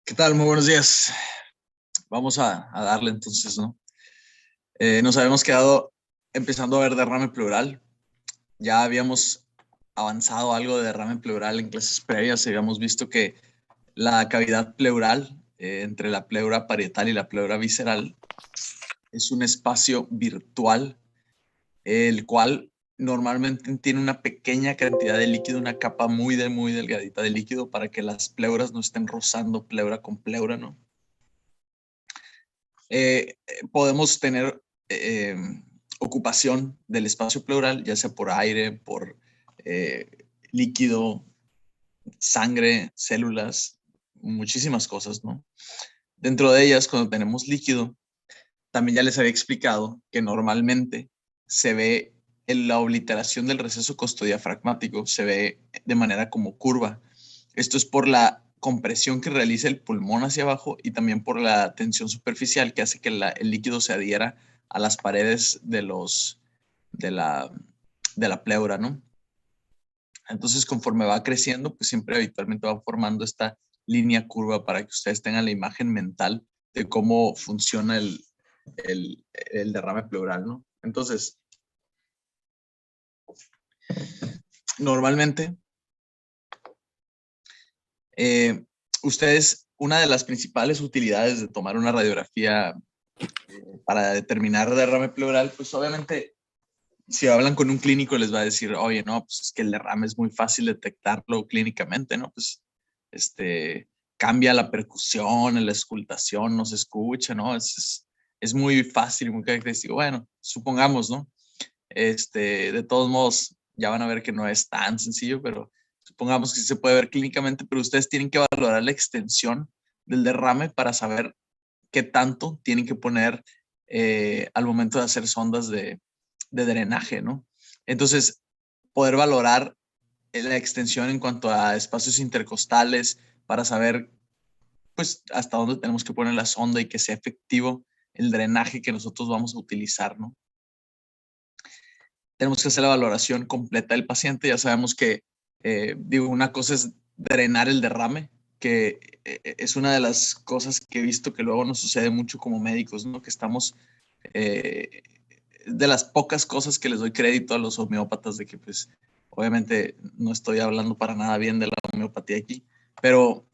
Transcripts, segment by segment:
¿Qué tal? Muy buenos días. Vamos a darle entonces, ¿no? Nos habíamos quedado empezando a ver derrame pleural. Ya habíamos avanzado algo de derrame pleural en clases previas. Habíamos visto que la cavidad pleural, entre la pleura parietal y la pleura visceral, es un espacio virtual, el cual normalmente tiene una pequeña cantidad de líquido, una capa muy delgadita de líquido para que las pleuras no estén rozando pleura con pleura, ¿no? Podemos tener ocupación del espacio pleural, ya sea por aire, por líquido, sangre, células, muchísimas cosas, ¿no? Dentro de ellas, cuando tenemos líquido, también ya les había explicado que normalmente se ve en la obliteración del receso costodiafragmático, se ve de manera como curva. Esto es por la compresión que realiza el pulmón hacia abajo y también por la tensión superficial que hace que el líquido se adhiera a las paredes de la pleura, ¿no? Entonces, conforme va creciendo, pues siempre habitualmente va formando esta línea curva para que ustedes tengan la imagen mental de cómo funciona el derrame pleural, ¿no? Entonces, normalmente, eh, ustedes, una de las principales utilidades de tomar una radiografía para determinar derrame pleural, pues obviamente, si hablan con un clínico les va a decir, oye, no, pues es que el derrame es muy fácil detectarlo clínicamente, ¿no? Pues, cambia la percusión, la escultación, no se escucha, ¿no? Es muy fácil, muy característico. Bueno, supongamos, ¿no? De todos modos, ya van a ver que no es tan sencillo, pero supongamos que sí se puede ver clínicamente, pero ustedes tienen que valorar la extensión del derrame para saber qué tanto tienen que poner al momento de hacer sondas de drenaje, ¿no? Entonces, poder valorar la extensión en cuanto a espacios intercostales para saber, pues, hasta dónde tenemos que poner la sonda y que sea efectivo el drenaje que nosotros vamos a utilizar, ¿no? Tenemos que hacer la valoración completa del paciente. Ya sabemos que, digo, una cosa es drenar el derrame, que es una de las cosas que he visto que luego nos sucede mucho como médicos, ¿no? Que estamos, eh, de las pocas cosas que les doy crédito a los homeópatas de que, pues, obviamente no estoy hablando para nada bien de la homeopatía aquí, pero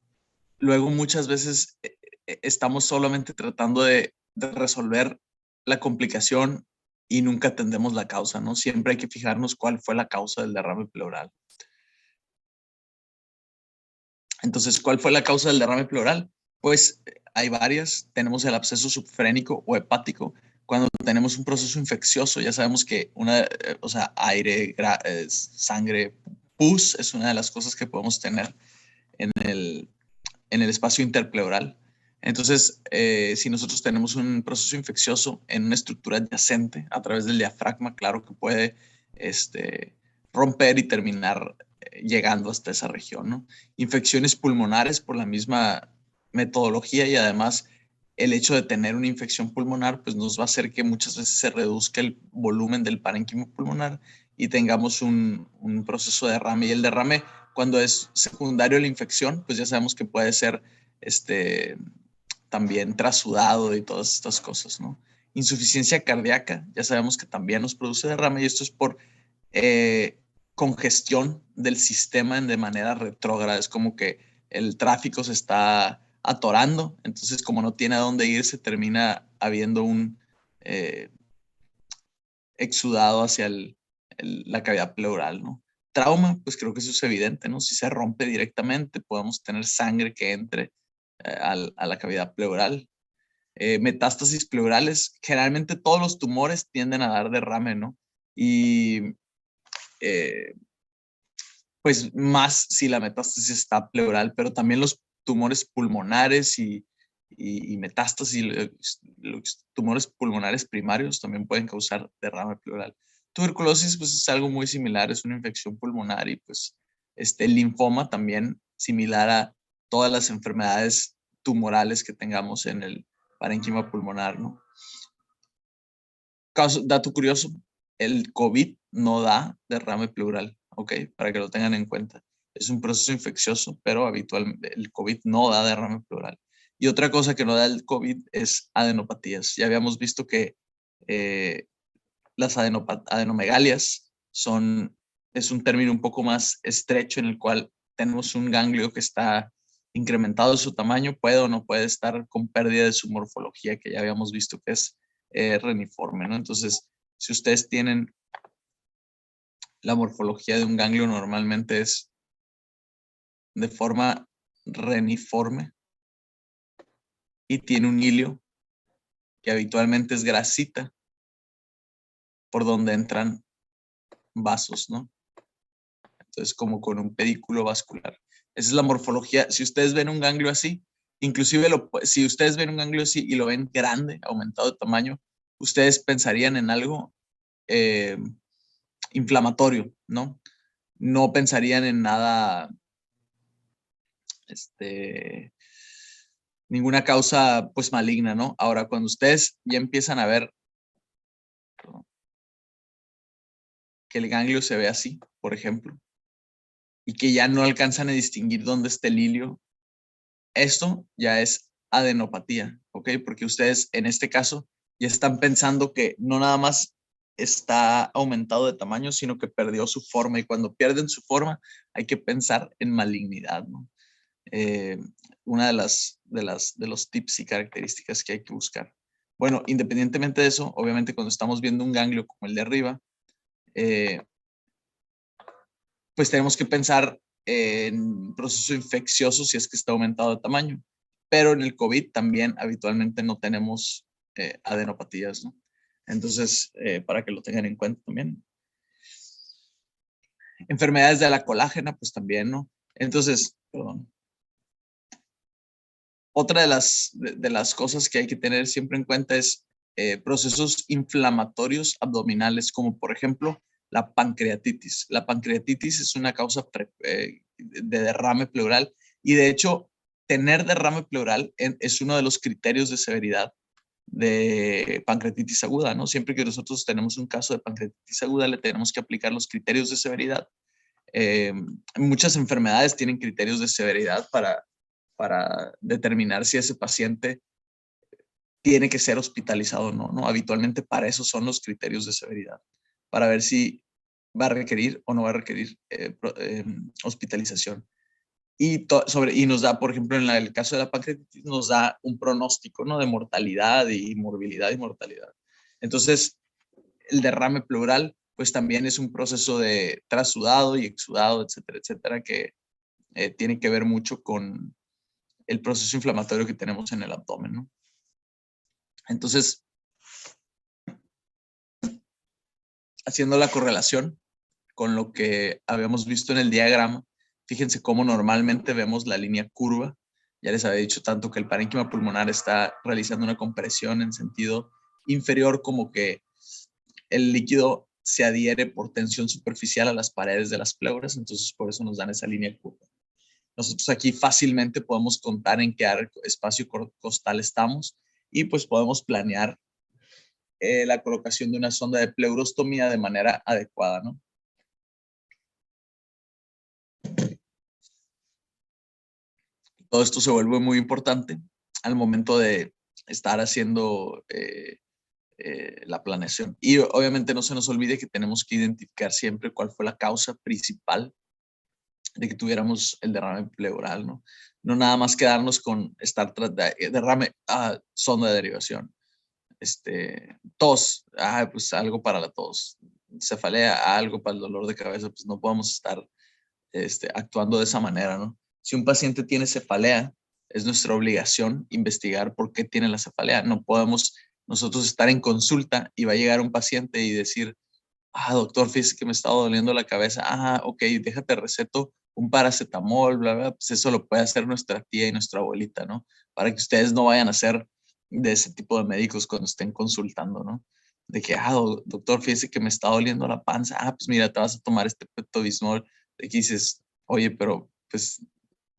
luego muchas veces estamos solamente tratando de resolver la complicación y nunca atendemos la causa, ¿no? Siempre hay que fijarnos cuál fue la causa del derrame pleural. Entonces, ¿cuál fue la causa del derrame pleural? Pues hay varias. Tenemos el absceso subfrénico o hepático. Cuando tenemos un proceso infeccioso, ya sabemos que o sea, aire, sangre, pus es una de las cosas que podemos tener en el espacio interpleural. Entonces, si nosotros tenemos un proceso infeccioso en una estructura adyacente a través del diafragma, claro que puede romper y terminar llegando hasta esa región, ¿no? Infecciones pulmonares por la misma metodología y además el hecho de tener una infección pulmonar pues nos va a hacer que muchas veces se reduzca el volumen del parénquima pulmonar y tengamos un proceso de derrame. Y el derrame, cuando es secundario a la infección, pues ya sabemos que puede ser también trasudado y todas estas cosas, ¿no? Insuficiencia cardíaca, ya sabemos que también nos produce derrame y esto es por eh, congestión del sistema de manera retrógrada. Es como que el tráfico se está atorando, entonces como no tiene a dónde irse, termina habiendo un eh, exudado hacia la cavidad pleural, ¿no? Trauma, pues creo que eso es evidente, ¿no? Si se rompe directamente, podemos tener sangre que entre a la cavidad pleural. Metástasis pleurales, generalmente todos los tumores tienden a dar derrame, ¿no? Y eh, pues más si la metástasis está pleural, pero también los tumores pulmonares y metástasis, los tumores pulmonares primarios también pueden causar derrame pleural. Tuberculosis, pues es algo muy similar, es una infección pulmonar y pues el linfoma también similar a todas las enfermedades tumorales que tengamos en el parénquima pulmonar, ¿no? Dato curioso, el COVID no da derrame pleural, ¿ok? Para que lo tengan en cuenta. es un proceso infeccioso, pero habitualmente el COVID no da derrame pleural. Y otra cosa que no da el COVID es adenopatías. Ya habíamos visto que las adenomegalias es un término un poco más estrecho en el cual tenemos un ganglio que está incrementado en su tamaño, puede o no puede estar con pérdida de su morfología, que ya habíamos visto que es reniforme, ¿no? Entonces, si ustedes tienen la morfología de un ganglio, normalmente es de forma reniforme y tiene un hilio que habitualmente es grasita por donde entran vasos, ¿no? Entonces, como con un pedículo vascular. Esa es la morfología. Si ustedes ven un ganglio así, inclusive si ustedes ven un ganglio así y lo ven grande, aumentado de tamaño, ustedes pensarían en algo eh, inflamatorio, ¿no? No pensarían en nada, ninguna causa pues maligna, ¿no? Ahora, cuando ustedes ya empiezan a ver que el ganglio se ve así, por ejemplo, y que ya no alcanzan a distinguir dónde está el hilio, esto ya es adenopatía, ¿ok? Porque ustedes en este caso ya están pensando que no nada más está aumentado de tamaño, sino que perdió su forma, y cuando pierden su forma hay que pensar en malignidad, ¿no? Eh, una de los tips y características que hay que buscar. Bueno, independientemente de eso, obviamente cuando estamos viendo un ganglio como el de arriba, pues tenemos que pensar en proceso infeccioso si es que está aumentado de tamaño. Pero en el COVID también habitualmente no tenemos adenopatías, ¿no? Entonces, para que lo tengan en cuenta también. Enfermedades de la colágena, pues también, ¿no? Entonces, perdón. Otra de las cosas que hay que tener siempre en cuenta es procesos inflamatorios abdominales, como por ejemplo la pancreatitis. La pancreatitis es una causa de derrame pleural, y de hecho tener derrame pleural es uno de los criterios de severidad de pancreatitis aguda, ¿no? Siempre que nosotros tenemos un caso de pancreatitis aguda, le tenemos que aplicar los criterios de severidad. Muchas enfermedades tienen criterios de severidad para determinar si ese paciente tiene que ser hospitalizado o no, ¿no? Habitualmente para eso son los criterios de severidad, para ver si va a requerir o no va a requerir hospitalización. Y nos da, por ejemplo, en el caso de la pancreatitis, nos da un pronóstico, ¿no? De mortalidad y morbilidad y mortalidad. Entonces, el derrame pleural, pues también es un proceso de trasudado y exudado, etcétera, etcétera, que tiene que ver mucho con el proceso inflamatorio que tenemos en el abdomen, ¿no? Entonces, haciendo la correlación con lo que habíamos visto en el diagrama, fíjense cómo normalmente vemos la línea curva. Ya les había dicho tanto que el parénquima pulmonar está realizando una compresión en sentido inferior, como que el líquido se adhiere por tensión superficial a las paredes de las pleuras, entonces por eso nos dan esa línea curva. Nosotros aquí fácilmente podemos contar en qué espacio costal estamos, y pues podemos planear la colocación de una sonda de pleurostomía de manera adecuada, ¿no? Todo esto se vuelve muy importante al momento de estar haciendo la planeación. Y obviamente no se nos olvide que tenemos que identificar siempre cuál fue la causa principal de que tuviéramos el derrame pleural, ¿no? No nada más quedarnos con estar derrame, sonda de derivación. Tos, pues algo para la tos. Cefalea, algo para el dolor de cabeza, pues no podemos estar actuando de esa manera, ¿no? Si un paciente tiene cefalea, es nuestra obligación investigar por qué tiene la cefalea. No podemos nosotros estar en consulta y va a llegar un paciente y decir, doctor, fíjese que me está doliendo la cabeza. Ok, déjate receto un paracetamol, bla, bla. Pues eso lo puede hacer nuestra tía y nuestra abuelita, ¿no? Para que ustedes no vayan a ser de ese tipo de médicos cuando estén consultando, ¿no? De que, doctor, fíjese que me está doliendo la panza. Pues mira, te vas a tomar este Pepto-Bismol. De que dices, oye, pero pues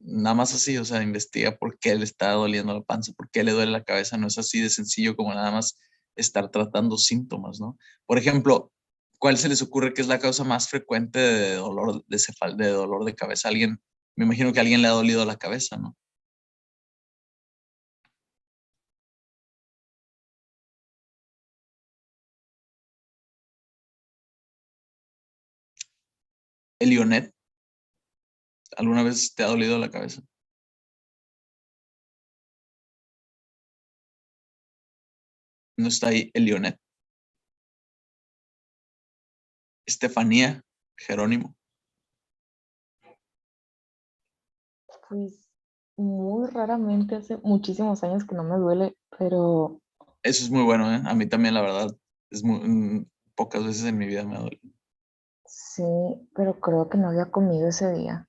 nada más así, o sea, investiga por qué le está doliendo la panza, por qué le duele la cabeza. No es así de sencillo como nada más estar tratando síntomas, ¿no? Por ejemplo, ¿Cuál se les ocurre que es la causa más frecuente de dolor de dolor de cabeza? Alguien, me imagino que a alguien le ha dolido la cabeza, ¿no? Elionet, ¿alguna vez te ha dolido la cabeza? No está ahí Elionet. Estefanía, Jerónimo. Pues muy raramente, hace muchísimos años que no me duele, pero Eso es muy bueno, ¿eh? A mí también, la verdad. Es pocas veces en mi vida me duele. sí, pero creo que no había comido ese día.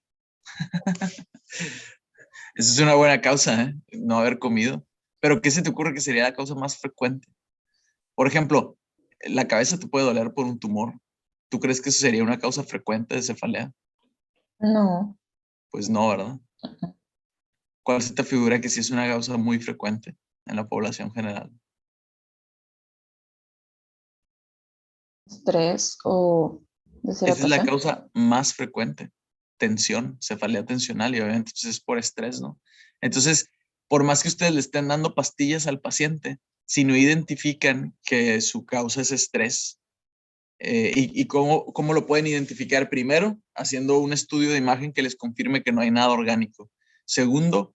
Esa es una buena causa, ¿eh? No haber comido. Pero ¿qué se te ocurre que sería la causa más frecuente? Por ejemplo, la cabeza te puede doler por un tumor. ¿Tú crees que eso sería una causa frecuente de cefalea? No, Pues no, ¿verdad? ¿Cuál se te figura que sí es una causa muy frecuente en la población general? estrés o Esa es la deshidratación. causa más frecuente. Tensión, cefalea tensional y obviamente pues, es por estrés, ¿no? Entonces, por más que ustedes le estén dando pastillas al paciente, si no identifican que su causa es estrés, y cómo lo pueden identificar primero, haciendo un estudio de imagen que les confirme que no hay nada orgánico. Segundo,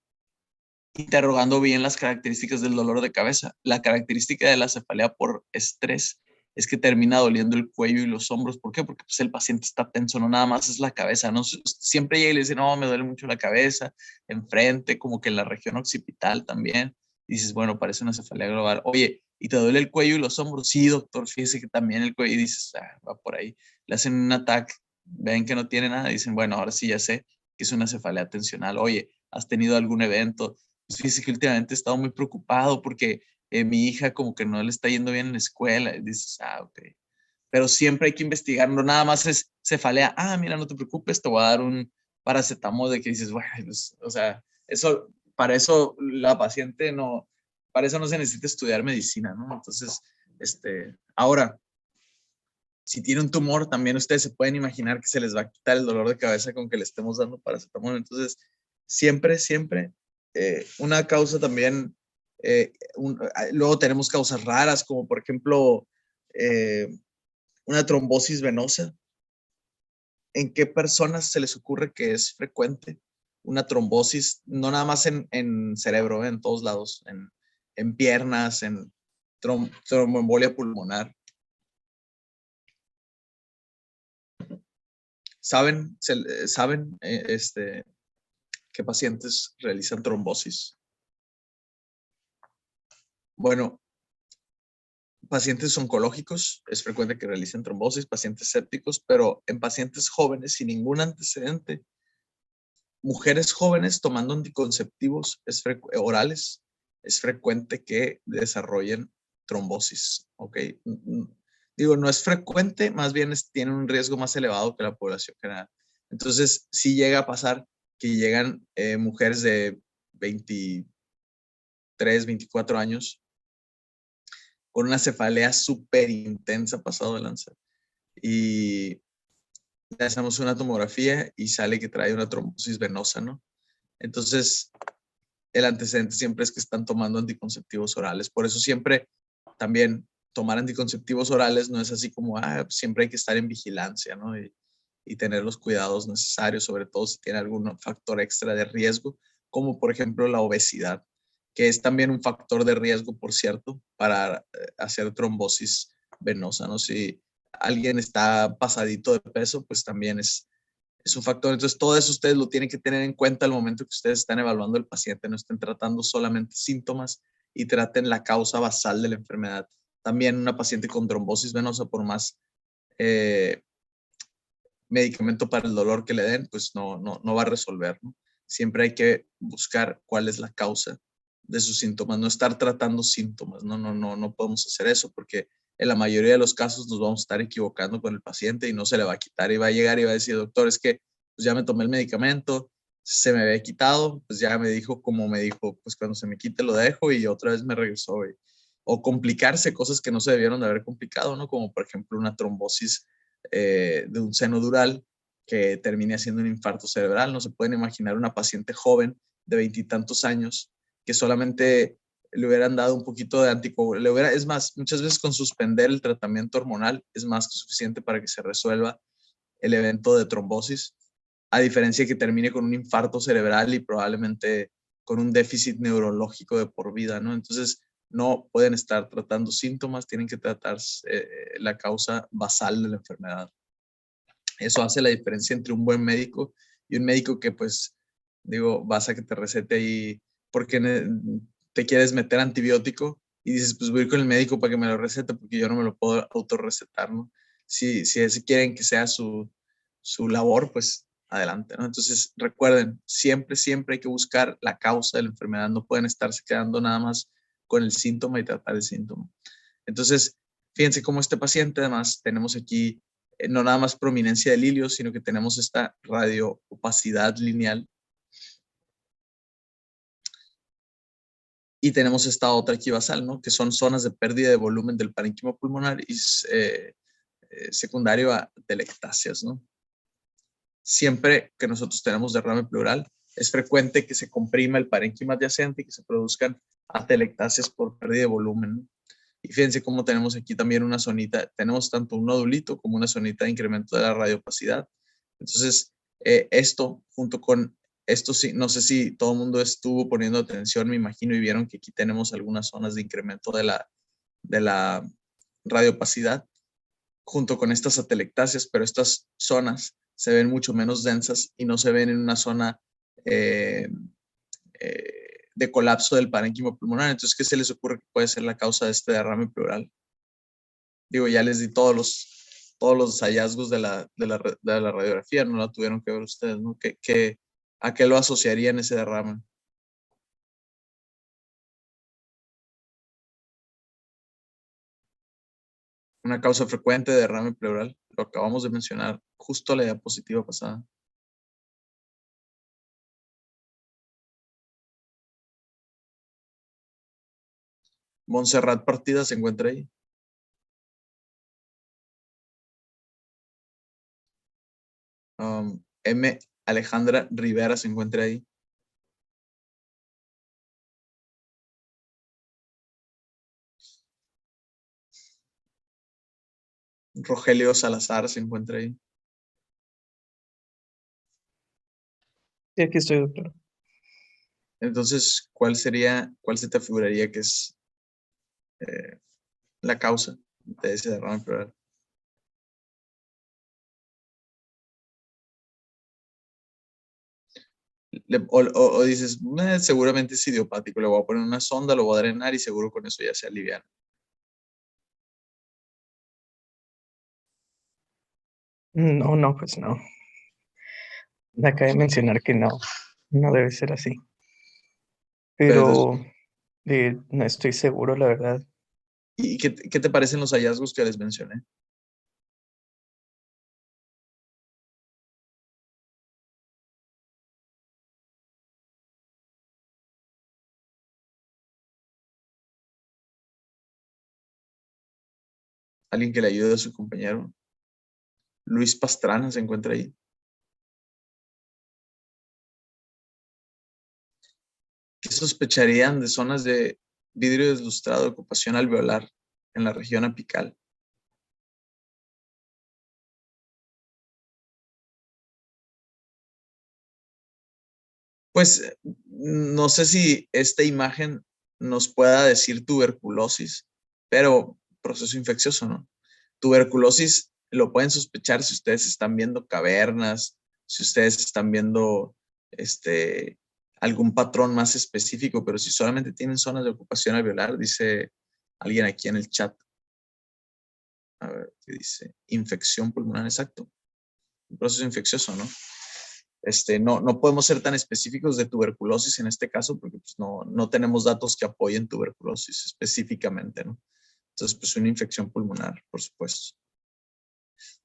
interrogando bien las características del dolor de cabeza. La característica de la cefalea por estrés es que termina doliendo el cuello y los hombros. ¿Por qué? Porque pues, el paciente está tenso, no nada más es la cabeza. ¿No? Siempre llega y le dice, no, me duele mucho la cabeza, enfrente, como que en la región occipital también. Y dices, bueno, parece una cefalea global. Oye, ¿y te duele el cuello y los hombros? Sí, doctor, fíjese que también el cuello. Y dices, ah, va por ahí. Le hacen un ataque, ven que no tiene nada, dicen, bueno, ahora sí ya sé que es una cefalea tensional. Oye, ¿has tenido algún evento? Pues fíjese que últimamente he estado muy preocupado porque mi hija como que no le está yendo bien en la escuela. Y dices, ah, ok. Pero siempre hay que investigar, no nada más es cefalea. Ah, mira, no te preocupes, te voy a dar un paracetamol de que dices, bueno, pues, o sea, eso, para eso la paciente no, para eso no se necesita estudiar medicina, ¿no? Entonces, ahora, si tiene un tumor, también ustedes se pueden imaginar que se les va a quitar el dolor de cabeza con que le estemos dando paracetamol. Entonces, siempre, una causa también, luego tenemos causas raras, como por ejemplo, eh, una trombosis venosa. ¿En qué personas se les ocurre que es frecuente una trombosis? No nada más en cerebro, en todos lados, en piernas, en tromboembolia pulmonar. ¿Saben qué pacientes realizan trombosis? Bueno, pacientes oncológicos es frecuente que realicen trombosis, pacientes sépticos, pero en pacientes jóvenes sin ningún antecedente, mujeres jóvenes tomando anticonceptivos orales, es frecuente que desarrollen trombosis, ¿ok? Digo, no es frecuente, más bien tienen un riesgo más elevado que la población general. Entonces, sí llega a pasar que llegan mujeres de 23, 24 años con una cefalea súper intensa pasado de lanza. Y le hacemos una tomografía y sale que trae una trombosis venosa, ¿no? Entonces, el antecedente siempre es que están tomando anticonceptivos orales. Por eso siempre también tomar anticonceptivos orales no es así como, siempre hay que estar en vigilancia, ¿no? Y tener los cuidados necesarios, sobre todo si tiene algún factor extra de riesgo, como por ejemplo la obesidad, que es también un factor de riesgo, por cierto, para hacer trombosis venosa, ¿no? Si alguien está pasadito de peso, pues también es un factor. Entonces, todo eso ustedes lo tienen que tener en cuenta al momento que ustedes están evaluando al paciente, no estén tratando solamente síntomas y traten la causa basal de la enfermedad. También una paciente con trombosis venosa, por más eh, medicamento para el dolor que le den, pues no va a resolver, ¿no? Siempre hay que buscar cuál es la causa de sus síntomas, no estar tratando síntomas, no podemos hacer eso porque en la mayoría de los casos nos vamos a estar equivocando con el paciente y no se le va a quitar y va a llegar y va a decir, doctor, es que pues ya me tomé el medicamento, se me había quitado, pues ya me dijo como me dijo, pues cuando se me quite lo dejo y otra vez me regresó. o complicarse cosas que no se debieron de haber complicado, ¿no? Como por ejemplo una trombosis de un seno dural que termine haciendo un infarto cerebral. No se pueden imaginar una paciente joven de 20 y tantos años que solamente le hubieran dado un poquito de anticoagulante. Es más, muchas veces con suspender el tratamiento hormonal es más que suficiente para que se resuelva el evento de trombosis, a diferencia de que termine con un infarto cerebral y probablemente con un déficit neurológico de por vida, ¿no? Entonces, no pueden estar tratando síntomas, tienen que tratar la causa basal de la enfermedad. Eso hace la diferencia entre un buen médico y un médico que, pues, digo, vas a que te recete ahí porque te quieres meter antibiótico y dices, pues voy a ir con el médico para que me lo recete porque yo no me lo puedo autorrecetar, ¿no? Si quieren que sea su labor, pues adelante, ¿no? Entonces, recuerden, siempre hay que buscar la causa de la enfermedad, no pueden estarse quedando nada más con el síntoma y tratar el síntoma. Entonces, fíjense cómo este paciente, además, tenemos aquí no nada más prominencia del hilio, sino que tenemos esta radioopacidad lineal. Y tenemos esta otra aquí basal, ¿no? Que son zonas de pérdida de volumen del parénquima pulmonar y secundario a telectasias, ¿no? Siempre que nosotros tenemos derrame pleural, es frecuente que se comprima el parénquima adyacente y que se produzcan atelectasias por pérdida de volumen, ¿no? Y fíjense cómo tenemos aquí también una zonita, tenemos tanto un nodulito como una zonita de incremento de la radiopacidad. Entonces, esto junto con esto, sí, no sé si todo el mundo estuvo poniendo atención, me imagino, y vieron que aquí tenemos algunas zonas de incremento de la radiopacidad junto con estas atelectasias, pero estas zonas se ven mucho menos densas y no se ven en una zona de colapso del parénquima pulmonar. Entonces, ¿qué se les ocurre que puede ser la causa de este derrame pleural? Digo, ya les di todos los hallazgos de la radiografía, no la tuvieron que ver ustedes, ¿no? ¿A qué lo asociarían ese derrame? Una causa frecuente de derrame pleural, lo acabamos de mencionar justo a la diapositiva pasada. Montserrat Partida se encuentra ahí. M. Alejandra Rivera se encuentra ahí. Rogelio Salazar se encuentra ahí. Sí, aquí estoy, doctor. Entonces, ¿cuál se te figuraría que es la causa de ese derrame pleural? O dices, seguramente es idiopático, le voy a poner una sonda, lo voy a drenar y seguro con eso ya se alivia. No, pues no. Me acaba de mencionar que no debe ser así. Pero no estoy seguro, la verdad. ¿Y qué te parecen los hallazgos que les mencioné? Alguien que le ayude a su compañero. Luis Pastrana se encuentra ahí. ¿Qué sospecharían de zonas de vidrio deslustrado de ocupación alveolar en la región apical? Pues no sé si esta imagen nos pueda decir tuberculosis, pero proceso infeccioso, ¿no? Tuberculosis lo pueden sospechar si ustedes están viendo cavernas, si ustedes están viendo algún patrón más específico, pero si solamente tienen zonas de ocupación alveolar, dice alguien aquí en el chat. A ver, ¿qué dice? Infección pulmonar, exacto. Un proceso infeccioso, ¿no? No podemos ser tan específicos de tuberculosis en este caso porque pues, no tenemos datos que apoyen tuberculosis específicamente, ¿no? Entonces, pues una infección pulmonar, por supuesto.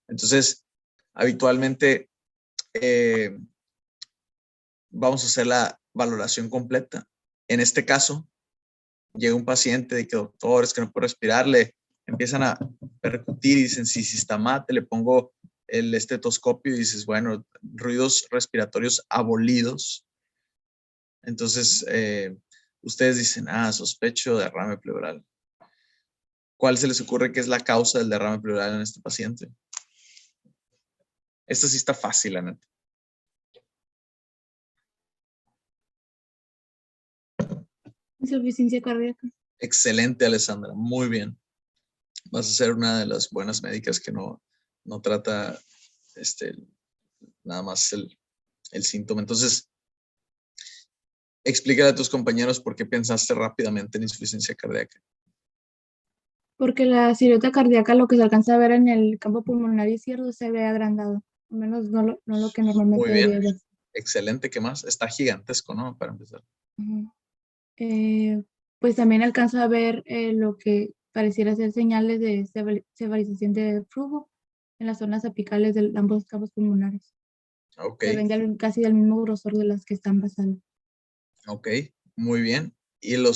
Entonces, habitualmente vamos a hacer la valoración completa. En este caso, llega un paciente de que doctor, es que no puedo respirar, le empiezan a percutir y dicen, si está mate, le pongo el estetoscopio y dices, bueno, ruidos respiratorios abolidos. Entonces, ustedes dicen, sospecho derrame pleural. ¿Cuál se les ocurre que es la causa del derrame pleural en este paciente? Esta sí está fácil, la neta. Insuficiencia cardíaca. Excelente, Alessandra. Muy bien. Vas a ser una de las buenas médicas que no trata nada más el síntoma. Entonces, explícale a tus compañeros por qué pensaste rápidamente en insuficiencia cardíaca. Porque la silueta cardíaca, lo que se alcanza a ver en el campo pulmonar izquierdo, se ve agrandado. Al menos no lo que normalmente Muy bien. debería ver. Excelente. ¿Qué más? Está gigantesco, ¿no? Para empezar. Pues también alcanza a ver lo que pareciera ser señales de severización de flujo en las zonas apicales de ambos campos pulmonares. Ok. Se ven casi del mismo grosor de las que están basales. Ok, muy bien. Y lo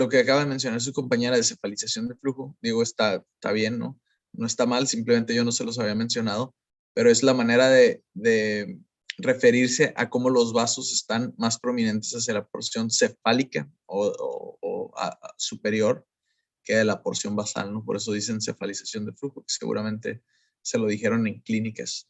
que acaba de mencionar su compañera de cefalización de flujo, digo, está bien, ¿no? No está mal, simplemente yo no se los había mencionado, pero es la manera de referirse a cómo los vasos están más prominentes hacia la porción cefálica o superior que de la porción basal, ¿no? Por eso dicen cefalización de flujo, que seguramente se lo dijeron en clínicas.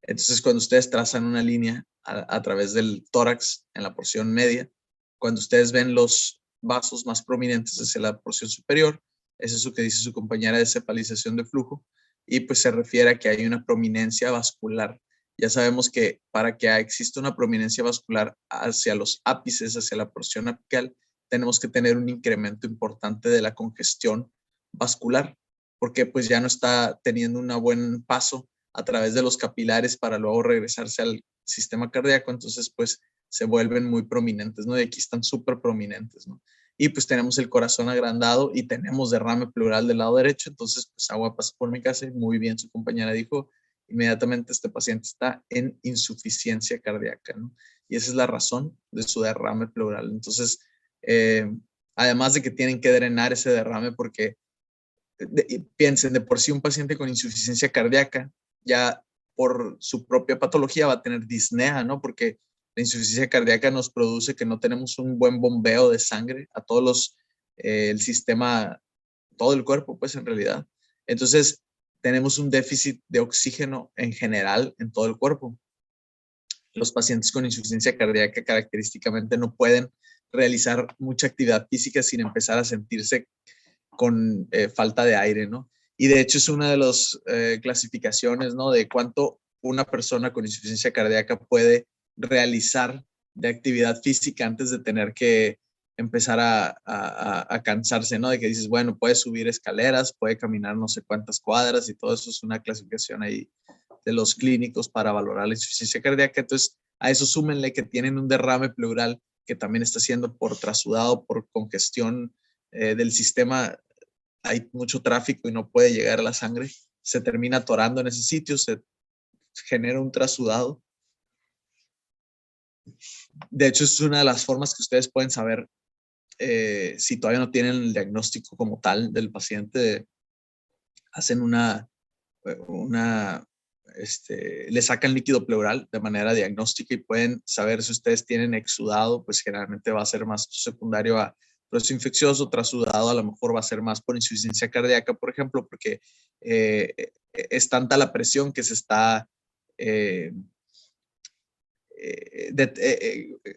Entonces, cuando ustedes trazan una línea a través del tórax en la porción media, cuando ustedes ven los vasos más prominentes hacia la porción superior, es eso que dice su compañera de cefalización de flujo, y pues se refiere a que hay una prominencia vascular. Ya sabemos que para que exista una prominencia vascular hacia los ápices, hacia la porción apical, tenemos que tener un incremento importante de la congestión vascular, porque pues ya no está teniendo un buen paso a través de los capilares para luego regresarse al sistema cardíaco, entonces pues se vuelven muy prominentes, ¿no? Y aquí están súper prominentes, ¿no? Y pues tenemos el corazón agrandado y tenemos derrame pleural del lado derecho, entonces pues agua pasa por mi casa y muy bien su compañera dijo, inmediatamente este paciente está en insuficiencia cardíaca, ¿no? Y esa es la razón de su derrame pleural. Entonces, además de que tienen que drenar ese derrame porque piensen, de por sí un paciente con insuficiencia cardíaca ya por su propia patología va a tener disnea, ¿no? Porque la insuficiencia cardíaca nos produce que no tenemos un buen bombeo de sangre a todos el sistema, todo el cuerpo, pues en realidad. Entonces, tenemos un déficit de oxígeno en general en todo el cuerpo. Los pacientes con insuficiencia cardíaca característicamente no pueden realizar mucha actividad física sin empezar a sentirse con falta de aire, ¿no? Y de hecho es una de las clasificaciones, ¿no? De cuánto una persona con insuficiencia cardíaca puede realizar de actividad física antes de tener que empezar a cansarse, ¿no? De que dices, bueno, puede subir escaleras, puede caminar no sé cuántas cuadras y todo eso es una clasificación ahí de los clínicos para valorar la insuficiencia cardíaca. Entonces, a eso súmenle que tienen un derrame pleural que también está siendo por trasudado, por congestión del sistema, hay mucho tráfico y no puede llegar a la sangre, se termina atorando en ese sitio, se genera un trasudado. De hecho, es una de las formas que ustedes pueden saber si todavía no tienen el diagnóstico como tal del paciente. Hacen le sacan líquido pleural de manera diagnóstica y pueden saber si ustedes tienen exudado, pues generalmente va a ser más secundario a proceso infeccioso, trasudado a lo mejor va a ser más por insuficiencia cardíaca, por ejemplo, porque es tanta la presión que se está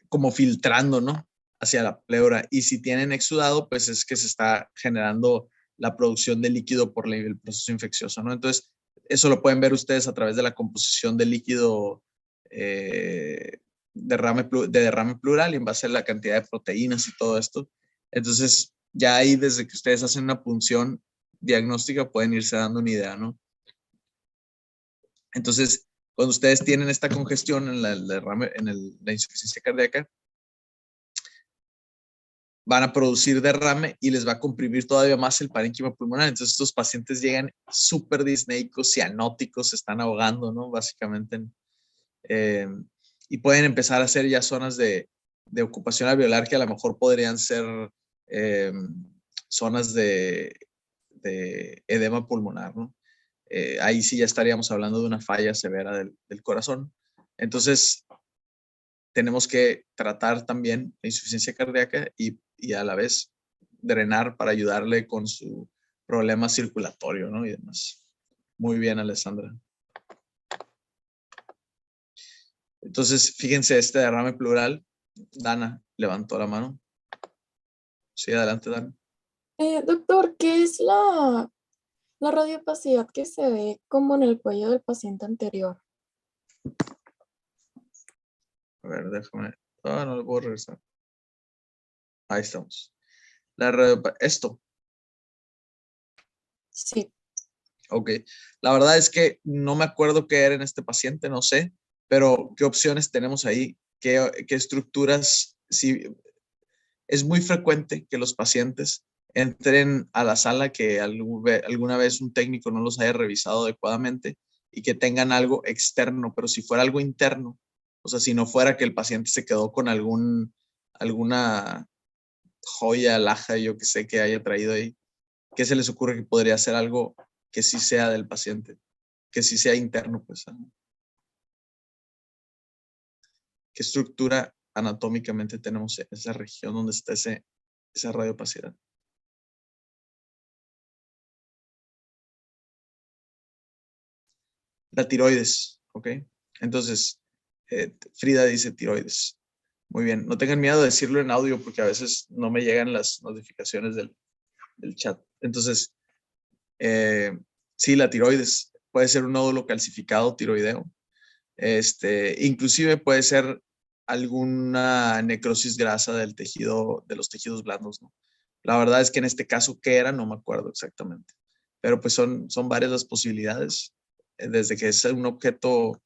como filtrando, ¿no? Hacia la pleura. Y si tienen exudado, pues es que se está generando la producción de líquido por el proceso infeccioso, ¿no? Entonces, eso lo pueden ver ustedes a través de la composición del líquido de derrame pleural y en base a la cantidad de proteínas y todo esto. Entonces, ya ahí desde que ustedes hacen una punción diagnóstica pueden irse dando una idea, ¿no? Entonces, cuando ustedes tienen esta congestión en la insuficiencia cardíaca, van a producir derrame y les va a comprimir todavía más el parénquima pulmonar. Entonces, estos pacientes llegan súper disneicos, cianóticos, se están ahogando, ¿no? Básicamente. Y pueden empezar a hacer ya zonas de ocupación alveolar que a lo mejor podrían ser zonas de edema pulmonar, ¿no? Ahí sí ya estaríamos hablando de una falla severa del corazón. Entonces, tenemos que tratar también la insuficiencia cardíaca y a la vez drenar para ayudarle con su problema circulatorio, ¿no? Y demás. Muy bien, Alessandra. Entonces, fíjense, este derrame pleural, Dana levantó la mano. Sí, adelante, Dana. Doctor, ¿qué es la radiopacidad que se ve como en el cuello del paciente anterior? A ver, déjame. No lo puedo regresar. Ahí estamos. Esto. Sí. Ok. La verdad es que no me acuerdo qué era en este paciente, no sé, pero ¿qué opciones tenemos ahí? ¿Qué estructuras? Sí, es muy frecuente que los pacientes entren a la sala que alguna vez un técnico no los haya revisado adecuadamente y que tengan algo externo, pero si fuera algo interno, o sea, si no fuera que el paciente se quedó con alguna joya, alhaja, yo que sé que haya traído ahí, ¿qué se les ocurre que podría ser algo que sí sea del paciente, que sí sea interno, pues? ¿Qué estructura anatómicamente tenemos en esa región donde está esa radiopacidad? La tiroides, ¿ok? Entonces, Frida dice tiroides. Muy bien, no tengan miedo de decirlo en audio porque a veces no me llegan las notificaciones del chat. Entonces, sí, la tiroides puede ser un nódulo calcificado tiroideo. Inclusive puede ser alguna necrosis grasa del tejido, de los tejidos blandos, ¿no? La verdad es que en este caso, ¿qué era? No me acuerdo exactamente. Pero pues son varias las posibilidades, desde que es un objeto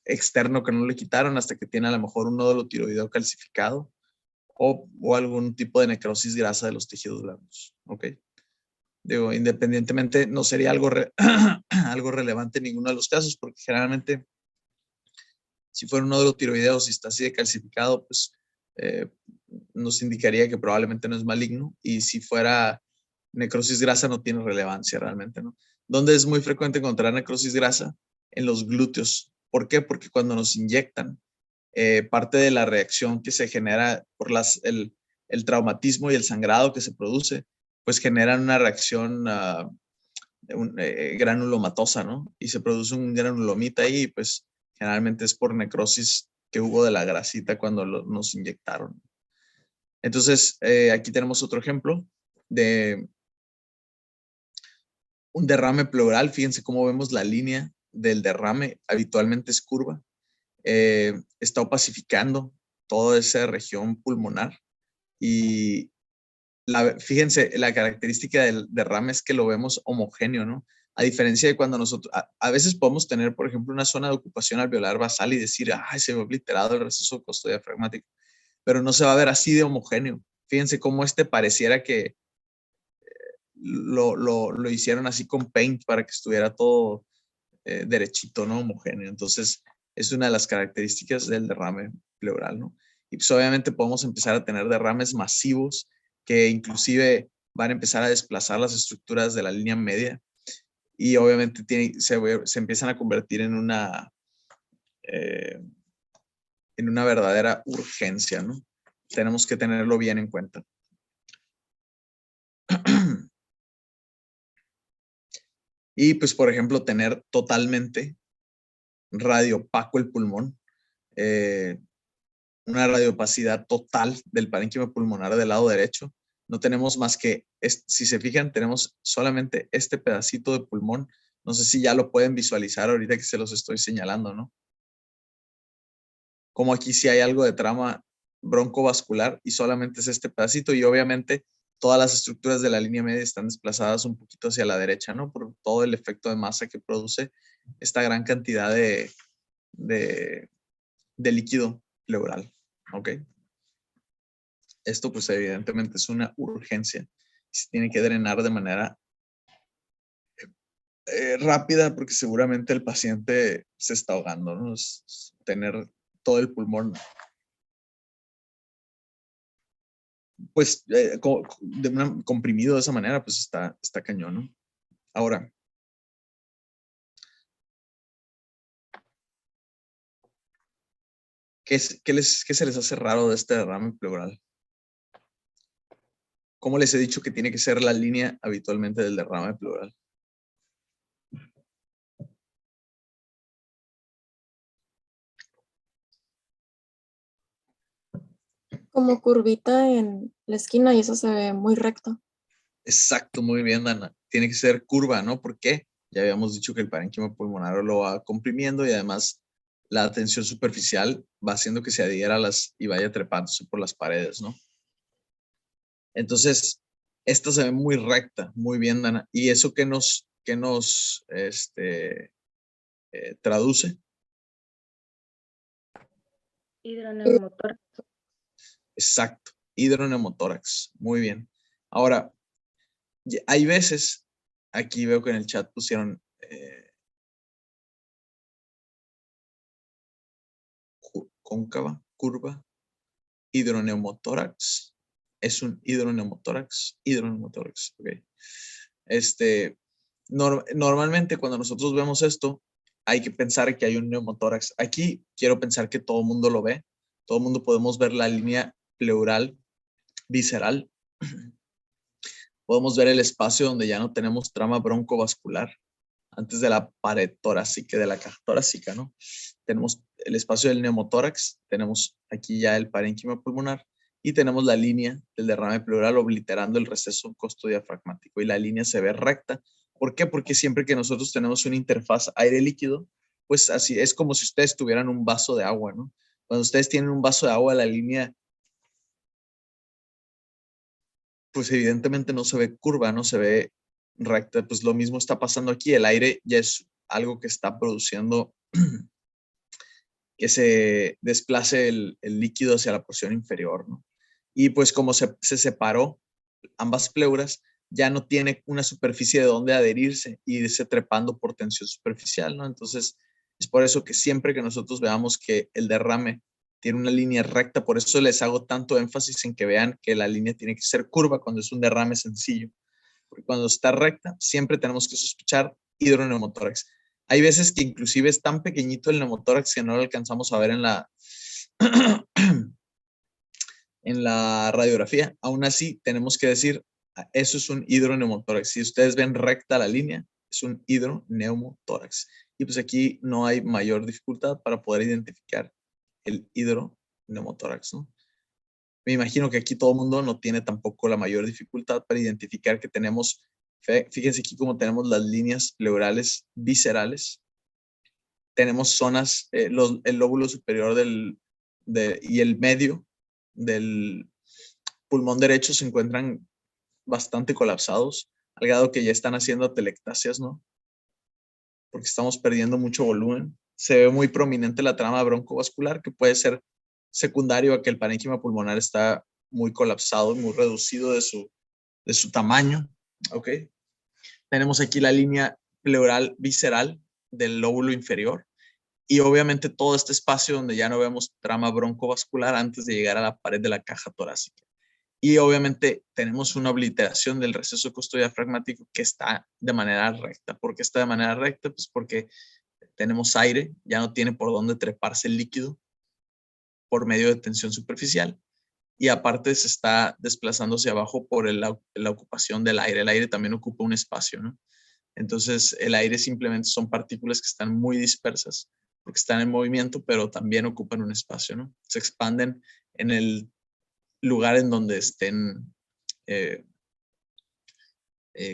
externo que no le quitaron hasta que tiene a lo mejor un nódulo tiroideo calcificado o algún tipo de necrosis grasa de los tejidos blandos, ¿ok? Digo, independientemente, no sería algo, algo relevante en ninguno de los casos, porque generalmente, si fuera un nódulo tiroideo, si está así de calcificado, pues nos indicaría que probablemente no es maligno, y si fuera necrosis grasa no tiene relevancia realmente, ¿no? ¿Dónde es muy frecuente encontrar necrosis grasa? En los glúteos. ¿Por qué? Porque cuando nos inyectan, parte de la reacción que se genera por el traumatismo y el sangrado que se produce, pues generan una reacción granulomatosa, ¿no? Y se produce un granulomita ahí, pues generalmente es por necrosis que hubo de la grasita cuando nos inyectaron. Entonces, aquí tenemos otro ejemplo de un derrame pleural. Fíjense cómo vemos la línea del derrame, habitualmente es curva. Está opacificando toda esa región pulmonar y fíjense, la característica del derrame es que lo vemos homogéneo, ¿no? A diferencia de cuando nosotros, a veces podemos tener, por ejemplo, una zona de ocupación alveolar basal y decir, ay, se ve obliterado el receso costodiafragmático, pero no se va a ver así de homogéneo. Fíjense cómo pareciera que lo hicieron así con paint para que estuviera todo derechito, ¿no? Homogéneo. Entonces, es una de las características del derrame pleural, ¿no? Y pues obviamente podemos empezar a tener derrames masivos que inclusive van a empezar a desplazar las estructuras de la línea media y obviamente se empiezan a convertir en una verdadera urgencia, ¿no? Tenemos que tenerlo bien en cuenta. Y pues, por ejemplo, tener totalmente radiopaco el pulmón, una radiopacidad total del parénquima pulmonar del lado derecho. No tenemos más que, si se fijan, tenemos solamente este pedacito de pulmón. No sé si ya lo pueden visualizar ahorita que se los estoy señalando, ¿no? Como aquí sí hay algo de trama broncovascular y solamente es este pedacito, y obviamente todas las estructuras de la línea media están desplazadas un poquito hacia la derecha, ¿no? Por todo el efecto de masa que produce esta gran cantidad de líquido pleural, ¿ok? Esto pues evidentemente es una urgencia y se tiene que drenar de manera rápida porque seguramente el paciente se está ahogando, ¿no? Tener todo el pulmón pues comprimido de esa manera, pues está cañón, ¿no? Ahora, ¿qué se les hace raro de este derrame pleural? ¿Cómo les he dicho que tiene que ser la línea habitualmente del derrame pleural? Como curvita en la esquina y eso se ve muy recto. Exacto, muy bien, Dana. Tiene que ser curva, ¿no? ¿Por qué? Ya habíamos dicho que el parénquima pulmonar lo va comprimiendo y además la tensión superficial va haciendo que se adhiera y vaya trepándose por las paredes, ¿no? Entonces, esta se ve muy recta, muy bien, Dana. ¿Y eso qué nos traduce? Hidroneumotórax. Exacto, hidroneumotórax. Muy bien. Ahora, hay veces, aquí veo que en el chat pusieron cóncava, curva, hidroneumotórax. Es un hidroneumotórax, ok. Normalmente cuando nosotros vemos esto, hay que pensar que hay un neumotórax. Aquí quiero pensar que todo el mundo lo ve. Todo el mundo podemos ver la línea pleural visceral. Podemos ver el espacio donde ya no tenemos trama broncovascular, antes de la pared torácica, de la caja torácica, ¿no? Tenemos el espacio del neumotórax, tenemos aquí ya el parénquima pulmonar y tenemos la línea del derrame pleural obliterando el receso costodiafragmático y la línea se ve recta. ¿Por qué? Porque siempre que nosotros tenemos una interfaz aire-líquido, pues así es como si ustedes tuvieran un vaso de agua, ¿no? Cuando ustedes tienen un vaso de agua, la línea pues evidentemente no se ve curva, no se ve recta, pues lo mismo está pasando aquí, el aire ya es algo que está produciendo que se desplace el líquido hacia la porción inferior, ¿no? Y pues como se separó ambas pleuras, ya no tiene una superficie de donde adherirse y irse trepando por tensión superficial, ¿no? Entonces, es por eso que siempre que nosotros veamos que el derrame tiene una línea recta, por eso les hago tanto énfasis en que vean que la línea tiene que ser curva cuando es un derrame sencillo, porque cuando está recta, siempre tenemos que sospechar hidroneumotórax. Hay veces que inclusive es tan pequeñito el neumotórax que no lo alcanzamos a ver en la, en la radiografía. Aún así, tenemos que decir, eso es un hidroneumotórax. Si ustedes ven recta la línea, es un hidroneumotórax. Y pues aquí no hay mayor dificultad para poder identificar el hidroneumotórax, ¿no? Me imagino que aquí todo el mundo no tiene tampoco la mayor dificultad para identificar que tenemos, fíjense aquí cómo tenemos las líneas pleurales viscerales. Tenemos zonas, el lóbulo superior y el medio del pulmón derecho se encuentran bastante colapsados, al grado que ya están haciendo atelectasias, ¿no? Porque estamos perdiendo mucho volumen. Se ve muy prominente la trama broncovascular, que puede ser secundario a que el parénquima pulmonar está muy colapsado, muy reducido de su tamaño, ¿ok? Tenemos aquí la línea pleural visceral del lóbulo inferior y obviamente todo este espacio donde ya no vemos trama broncovascular antes de llegar a la pared de la caja torácica. Y obviamente tenemos una obliteración del receso costodiafragmático que está de manera recta. ¿Por qué está de manera recta? Pues porque tenemos aire, ya no tiene por dónde treparse el líquido por medio de tensión superficial. Y aparte se está desplazando hacia abajo por la ocupación del aire. El aire también ocupa un espacio, ¿no? Entonces el aire simplemente son partículas que están muy dispersas porque están en movimiento, pero también ocupan un espacio, ¿no? Se expanden en el lugar en donde estén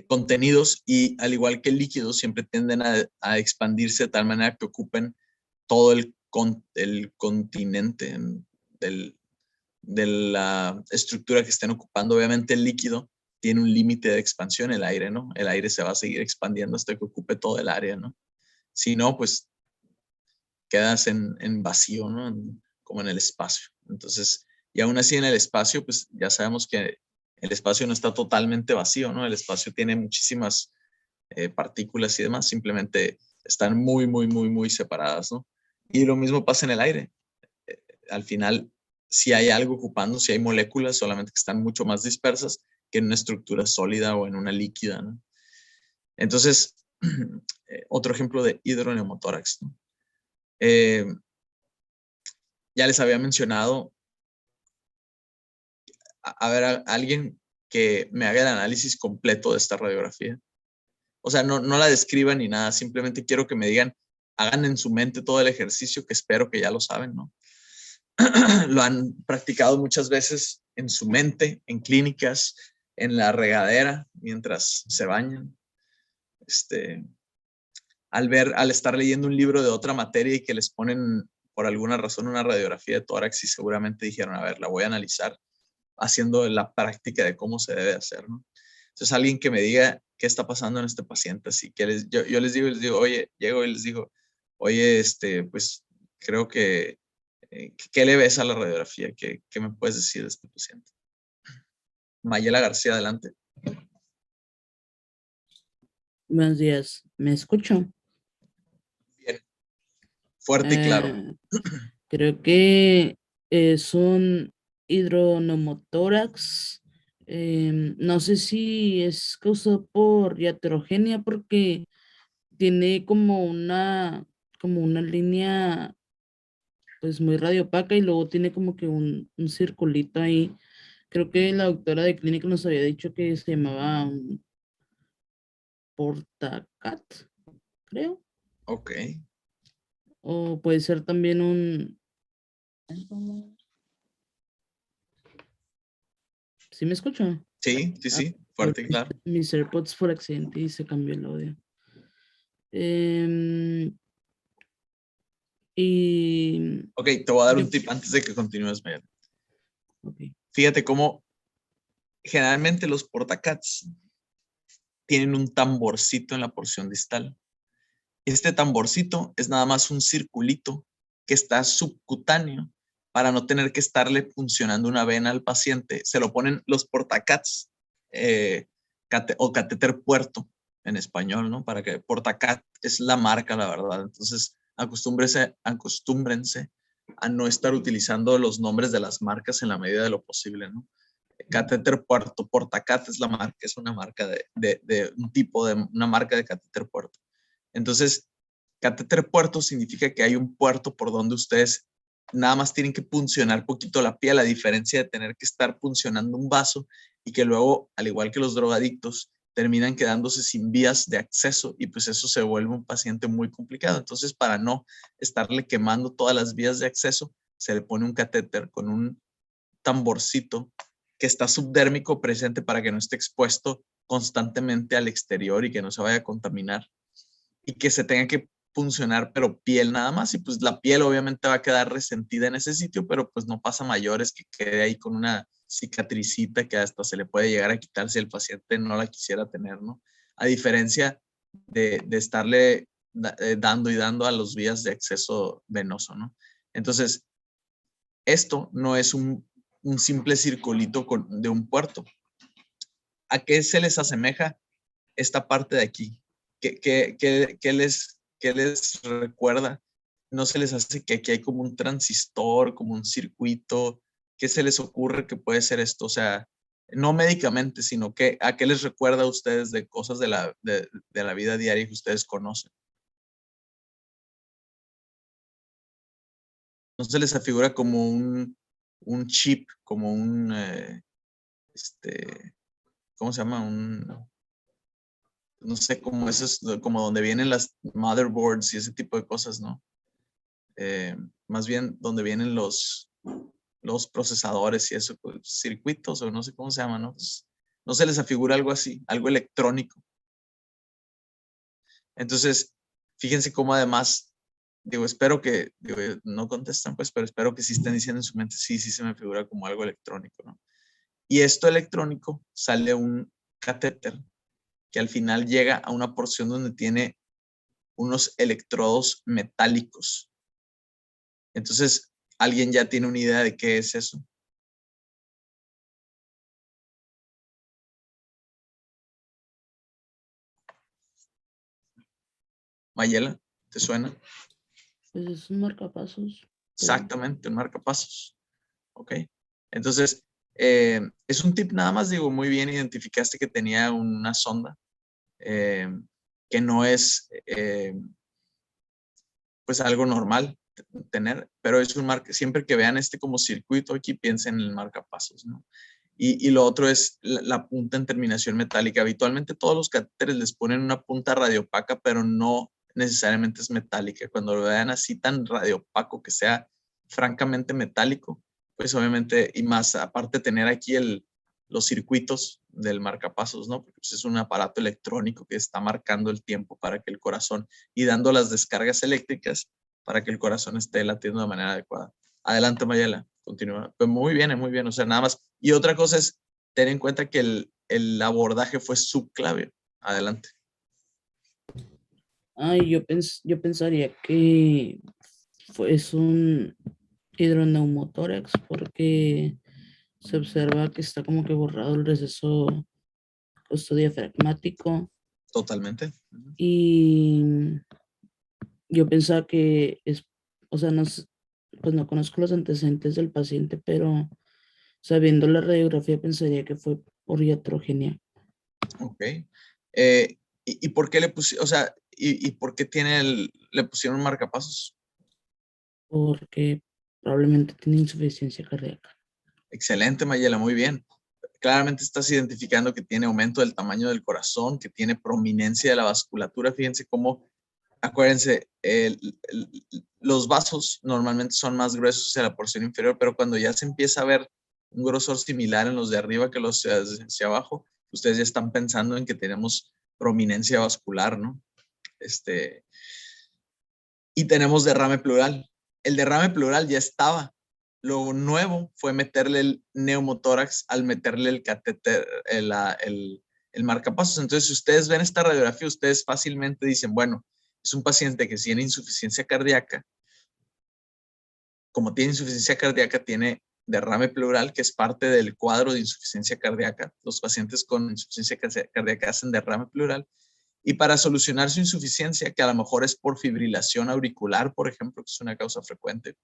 contenidos y al igual que el líquido siempre tienden a expandirse de tal manera que ocupen todo el continente de la estructura que estén ocupando. Obviamente el líquido tiene un límite de expansión, el aire, ¿no? El aire se va a seguir expandiendo hasta que ocupe todo el área, ¿no? Si no, pues quedas en vacío, ¿no? Como en el espacio. Entonces, y aún así en el espacio, pues ya sabemos que el espacio no está totalmente vacío, ¿no? El espacio tiene muchísimas partículas y demás, simplemente están muy, muy, muy, muy separadas, ¿no? Y lo mismo pasa en el aire. Al final, si hay algo ocupando, si hay moléculas, solamente que están mucho más dispersas que en una estructura sólida o en una líquida, ¿no? Entonces, otro ejemplo de hidroneumotórax, ¿no? Ya les había mencionado, a ver, a alguien que me haga el análisis completo de esta radiografía. O sea, no la describan ni nada, simplemente quiero que me digan, hagan en su mente todo el ejercicio, que espero que ya lo saben, ¿no? Lo han practicado muchas veces en su mente, en clínicas, en la regadera, mientras se bañan. Al estar leyendo un libro de otra materia y que les ponen por alguna razón una radiografía de tórax y seguramente dijeron, a ver, la voy a analizar haciendo la práctica de cómo se debe hacer, ¿no? Entonces, alguien que me diga qué está pasando en este paciente, así que yo les digo, oye, llego y les digo, oye, pues creo que, ¿qué le ves a la radiografía? ¿Qué me puedes decir de este paciente? Mayela García, adelante. Buenos días, ¿me escucho? Bien, fuerte y claro. Creo que es un hidroneumotórax. No sé si es causado por iatrogenia porque tiene como una línea pues muy radiopaca y luego tiene como que un circulito ahí. Creo que la doctora de clínica nos había dicho que se llamaba un portacat, creo. Ok. O puede ser también un... ¿Sí me escucho? Sí, fuerte y claro. Mis AirPods por accidente y se cambió el audio. Y... Ok, te voy a dar un tip antes de que continúes, Mayela. Okay. Fíjate cómo generalmente los portacats tienen un tamborcito en la porción distal. Este tamborcito es nada más un circulito que está subcutáneo para no tener que estarle funcionando una vena al paciente. Se lo ponen los portacats o catéter puerto en español, ¿no? Para que portacat es la marca, la verdad. Entonces, acostúmbrense a no estar utilizando los nombres de las marcas en la medida de lo posible, ¿no? Catéter puerto, portacat es la marca, es una marca de un tipo de una marca de catéter puerto. Entonces, catéter puerto significa que hay un puerto por donde ustedes nada más tienen que puncionar poquito la piel, a diferencia de tener que estar puncionando un vaso y que luego, al igual que los drogadictos, terminan quedándose sin vías de acceso y pues eso se vuelve un paciente muy complicado. Entonces, para no estarle quemando todas las vías de acceso, se le pone un catéter con un tamborcito que está subdérmico presente para que no esté expuesto constantemente al exterior y que no se vaya a contaminar y que se tenga que funcionar, pero piel nada más. Y pues la piel obviamente va a quedar resentida en ese sitio, pero pues no pasa mayores que quede ahí con una cicatricita que hasta se le puede llegar a quitar si el paciente no la quisiera tener, ¿no? A diferencia de estarle dando y dando a los vías de acceso venoso, ¿no? Entonces, esto no es un simple circulito de un puerto. ¿A qué se les asemeja esta parte de aquí? ¿Qué les recuerda? ¿No se les hace que aquí hay como un transistor, como un circuito? ¿Qué se les ocurre que puede ser esto? O sea, no médicamente, sino que ¿a qué les recuerda a ustedes de cosas de la vida diaria que ustedes conocen? ¿No se les afigura como un chip, como un, ¿cómo se llama? No sé, como eso es como donde vienen las motherboards y ese tipo de cosas, ¿no? Más bien donde vienen los procesadores y eso, pues, circuitos o no sé cómo se llama, ¿no? Pues, no se les afigura algo así, algo electrónico. Entonces, fíjense cómo además, digo, espero que, no contestan, pues, pero espero que sí estén diciendo en su mente, sí se me figura como algo electrónico, ¿no? Y esto electrónico sale un catéter que al final llega a una porción donde tiene unos electrodos metálicos. Entonces, ¿alguien ya tiene una idea de qué es eso? Mayela, ¿te suena? Pues es un marcapasos. Exactamente, un marcapasos. ¿ok? Entonces, es un tip nada más, digo, muy bien identificaste que tenía una sonda que no es pues algo normal tener, pero es un siempre que vean este como circuito aquí, piensen en el marcapasos, ¿no? Y lo otro es la punta en terminación metálica. Habitualmente todos los catéteres les ponen una punta radiopaca, pero no necesariamente es metálica. Cuando lo vean así tan radiopaco que sea francamente metálico, pues obviamente, y más aparte tener aquí los circuitos del marcapasos, ¿no? Porque pues es un aparato electrónico que está marcando el tiempo para que el corazón y dando las descargas eléctricas para que el corazón esté latiendo de manera adecuada. Adelante, Mayela, continúa. Pues muy bien, o sea, nada más. Y otra cosa es tener en cuenta que el abordaje fue subclavio. Adelante. Ay, yo pensaría que es un hidroneumotórax porque se observa que está como que borrado el receso costodiafragmático Totalmente. y yo pensaba que es, o sea, no, pues no conozco los antecedentes del paciente, pero sabiendo la radiografía pensaría que fue por iatrogenia. Ok. ¿Y por qué le pusieron, o sea, y por qué le pusieron marcapasos? Porque probablemente tiene insuficiencia cardíaca. Excelente, Mayela, muy bien. Claramente estás identificando que tiene aumento del tamaño del corazón, que tiene prominencia de la vasculatura. Fíjense cómo, acuérdense, los vasos normalmente son más gruesos hacia la porción inferior, pero cuando ya se empieza a ver un grosor similar en los de arriba que los hacia abajo, ustedes ya están pensando en que tenemos prominencia vascular, ¿no? Y tenemos derrame pleural. El derrame pleural ya estaba. Lo nuevo fue meterle el neumotórax al meterle el catéter, el marcapasos. Entonces, si ustedes ven esta radiografía, ustedes fácilmente dicen, bueno, es un paciente que tiene insuficiencia cardíaca. Como tiene insuficiencia cardíaca, tiene derrame pleural, que es parte del cuadro de insuficiencia cardíaca. Los pacientes con insuficiencia cardíaca hacen derrame pleural. Y para solucionar su insuficiencia, que a lo mejor es por fibrilación auricular, por ejemplo, que es una causa frecuente,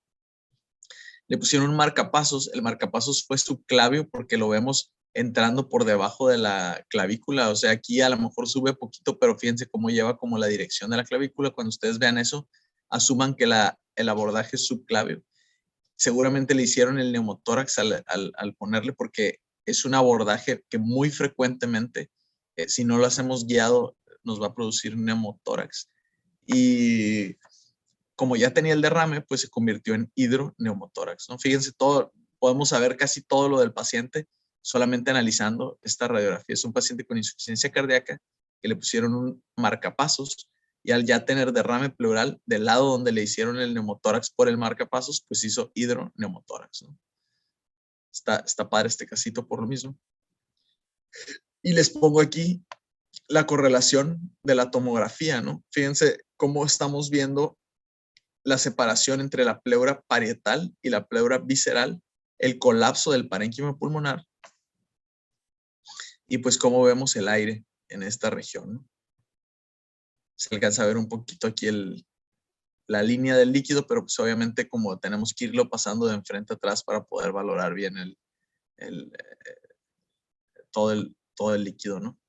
le pusieron un marcapasos. El marcapasos fue subclavio porque lo vemos entrando por debajo de la clavícula. O sea, aquí a lo mejor sube poquito, pero fíjense cómo lleva como la dirección de la clavícula. Cuando ustedes vean eso, asuman que el abordaje es subclavio. Seguramente le hicieron el neumotórax al ponerle, porque es un abordaje que muy frecuentemente, si no lo hacemos guiado, nos va a producir un neumotórax. Y como ya tenía el derrame, pues se convirtió en hidroneumotórax, ¿no? Fíjense, podemos saber casi todo lo del paciente solamente analizando esta radiografía. Es un paciente con insuficiencia cardíaca que le pusieron un marcapasos, y al ya tener derrame pleural del lado donde le hicieron el neumotórax por el marcapasos, pues hizo hidroneumotórax, ¿no? Está padre este casito por lo mismo. Y les pongo aquí la correlación de la tomografía, ¿no? Fíjense cómo estamos viendo la separación entre la pleura parietal y la pleura visceral, el colapso del parénquima pulmonar, y pues cómo vemos el aire en esta región, ¿no? Se alcanza a ver un poquito aquí la línea del líquido, pero pues obviamente como tenemos que irlo pasando de enfrente a atrás para poder valorar bien todo el líquido, ¿no?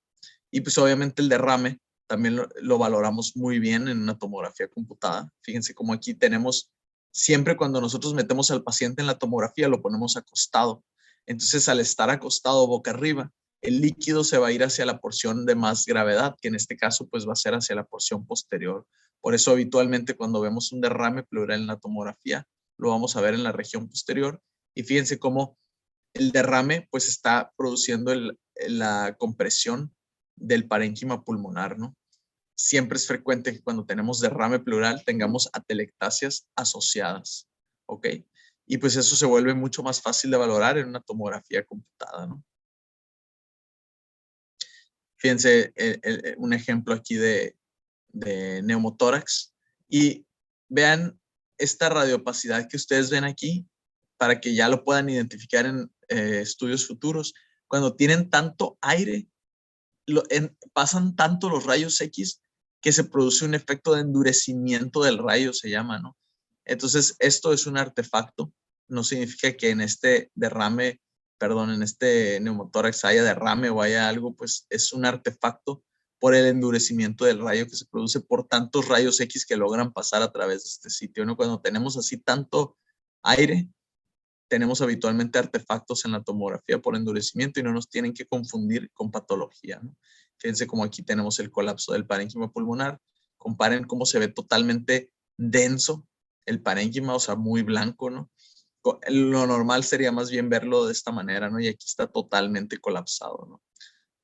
Y pues obviamente el derrame también lo valoramos muy bien en una tomografía computada. Fíjense cómo aquí tenemos, siempre cuando nosotros metemos al paciente en la tomografía, lo ponemos acostado. Entonces, al estar acostado boca arriba, el líquido se va a ir hacia la porción de más gravedad, que en este caso pues va a ser hacia la porción posterior. Por eso habitualmente cuando vemos un derrame pleural en la tomografía, lo vamos a ver en la región posterior. Y fíjense cómo el derrame pues está produciendo la compresión del parénquima pulmonar, ¿no? Siempre es frecuente que cuando tenemos derrame pleural tengamos atelectasias asociadas, ¿ok? Y pues eso se vuelve mucho más fácil de valorar en una tomografía computada, ¿no? Fíjense un ejemplo aquí de neumotórax, y vean esta radiopacidad que ustedes ven aquí para que ya lo puedan identificar en estudios futuros. Cuando tienen tanto aire, pasan tanto los rayos X que se produce un efecto de endurecimiento del rayo, se llama, ¿no? Entonces, esto es un artefacto no significa que en este derrame, perdón, en este neumotórax haya derrame o haya algo, pues es un artefacto por el endurecimiento del rayo que se produce por tantos rayos X que logran pasar a través de este sitio, ¿no? Cuando tenemos así tanto aire, tenemos habitualmente artefactos en la tomografía por endurecimiento y no nos tienen que confundir con patología, ¿no? Fíjense como aquí tenemos el colapso del parénquima pulmonar. Comparen cómo se ve totalmente denso el parénquima, o sea, muy blanco, ¿no? Lo normal sería más bien verlo de esta manera, ¿no? Y aquí está totalmente colapsado, ¿no?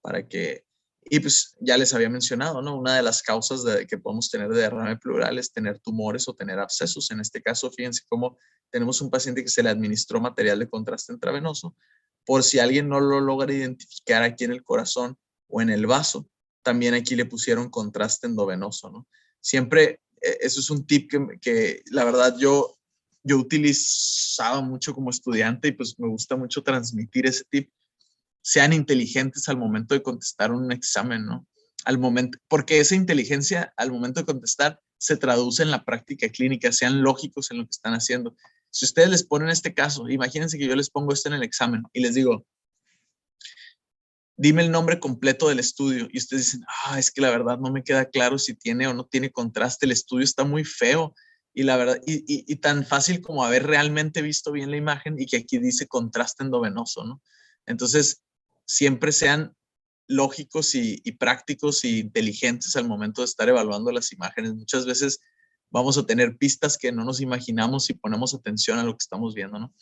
Para que, y pues ya les había mencionado, ¿no? Una de las causas que podemos tener de derrame pleural es tener tumores o tener abscesos. En este caso, fíjense cómo tenemos un paciente que se le administró material de contraste intravenoso. Por si alguien no lo logra identificar aquí en el corazón o en el vaso, también aquí le pusieron contraste endovenoso, ¿no? Siempre, eso es un tip que la verdad yo utilizaba mucho como estudiante y pues me gusta mucho transmitir ese tip. Sean inteligentes al momento de contestar un examen, ¿no? Al momento, porque esa inteligencia al momento de contestar se traduce en la práctica clínica, sean lógicos en lo que están haciendo. Si ustedes les ponen este caso, imagínense que yo les pongo esto en el examen y les digo, dime el nombre completo del estudio y ustedes dicen, es que la verdad no me queda claro si tiene o no tiene contraste, el estudio está muy feo y la verdad, y tan fácil como haber realmente visto bien la imagen y que aquí dice contraste endovenoso, ¿no? Entonces, siempre sean lógicos y prácticos y inteligentes al momento de estar evaluando las imágenes. Muchas veces vamos a tener pistas que no nos imaginamos si ponemos atención a lo que estamos viendo, ¿no?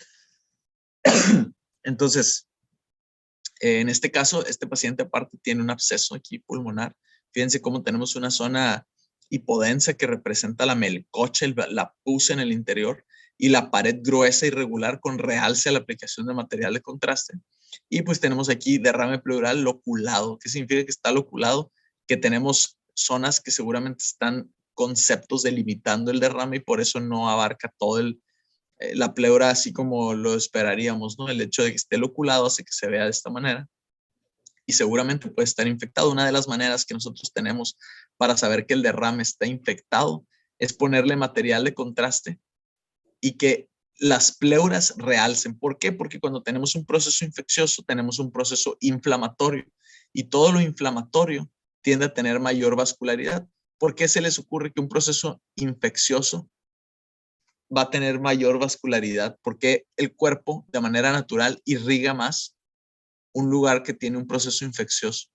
Entonces, en este caso, este paciente aparte tiene un absceso aquí pulmonar. Fíjense cómo tenemos una zona hipodensa que representa la melcocha, la pus en el interior y la pared gruesa irregular con realce a la aplicación de material de contraste. Y pues tenemos aquí derrame pleural loculado. ¿Qué significa que está loculado? Que tenemos zonas que seguramente están conceptos delimitando el derrame y por eso no abarca todo la pleura así como lo esperaríamos, ¿no? El hecho de que esté loculado hace que se vea de esta manera y seguramente puede estar infectado. Una de las maneras que nosotros tenemos para saber que el derrame está infectado es ponerle material de contraste y que las pleuras realcen. ¿Por qué? Porque cuando tenemos un proceso infeccioso, tenemos un proceso inflamatorio y todo lo inflamatorio tiende a tener mayor vascularidad. ¿Por qué se les ocurre que un proceso infeccioso va a tener mayor vascularidad? Porque el cuerpo de manera natural irriga más un lugar que tiene un proceso infeccioso.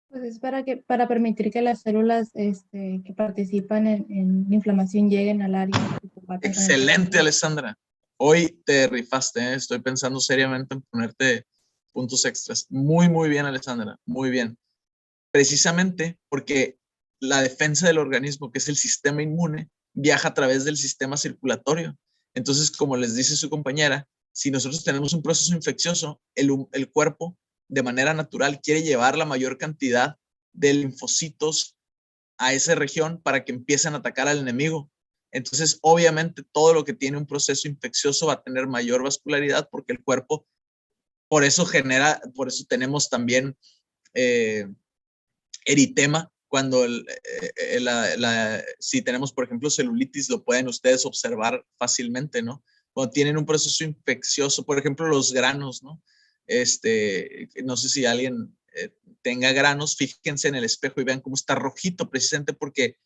Pues es para permitir que las células que participan en la inflamación lleguen al área. Excelente, Alessandra. Hoy te rifaste, ¿eh? Estoy pensando seriamente en ponerte puntos extras. Muy, muy bien, Alessandra. Muy bien. Precisamente porque la defensa del organismo, que es el sistema inmune, viaja a través del sistema circulatorio. Entonces, como les dice su compañera, si nosotros tenemos un proceso infeccioso, el cuerpo de manera natural quiere llevar la mayor cantidad de linfocitos a esa región para que empiecen a atacar al enemigo. Entonces, obviamente, todo lo que tiene un proceso infeccioso va a tener mayor vascularidad porque el cuerpo, por eso tenemos también eritema cuando si tenemos, por ejemplo, celulitis, lo pueden ustedes observar fácilmente, ¿no? Cuando tienen un proceso infeccioso, por ejemplo, los granos, ¿no? No sé si alguien tenga granos, fíjense en el espejo y vean cómo está rojito, precisamente porque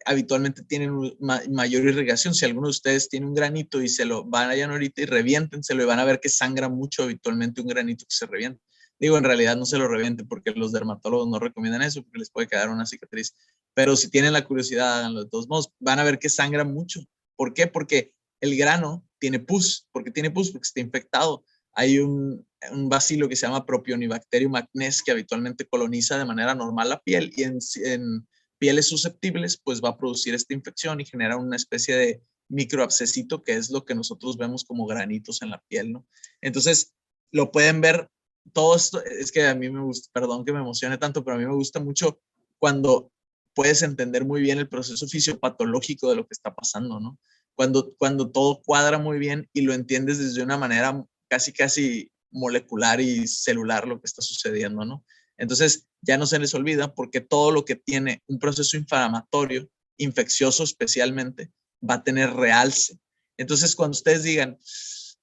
habitualmente tienen mayor irrigación. Si alguno de ustedes tiene un granito y se lo vayan ahorita y reviéntenselo y van a ver que sangra mucho habitualmente un granito que se revienta. Digo, en realidad no se lo revienten porque los dermatólogos no recomiendan eso porque les puede quedar una cicatriz. Pero si tienen la curiosidad, háganlo de todos modos. Van a ver que sangra mucho. ¿Por qué? Porque el grano tiene pus. ¿Por qué tiene pus? Porque está infectado. Hay un bacilo que se llama Propionibacterium acnes que habitualmente coloniza de manera normal la piel y en pieles susceptibles, pues va a producir esta infección y genera una especie de microabscesito que es lo que nosotros vemos como granitos en la piel, ¿no? Entonces, lo pueden ver todo esto. Es que a mí me gusta, perdón que me emocione tanto, pero a mí me gusta mucho cuando puedes entender muy bien el proceso fisiopatológico de lo que está pasando, ¿no? Cuando todo cuadra muy bien y lo entiendes desde una manera casi molecular y celular lo que está sucediendo, ¿no? Entonces, ya no se les olvida porque todo lo que tiene un proceso inflamatorio infeccioso especialmente, va a tener realce. Entonces, cuando ustedes digan,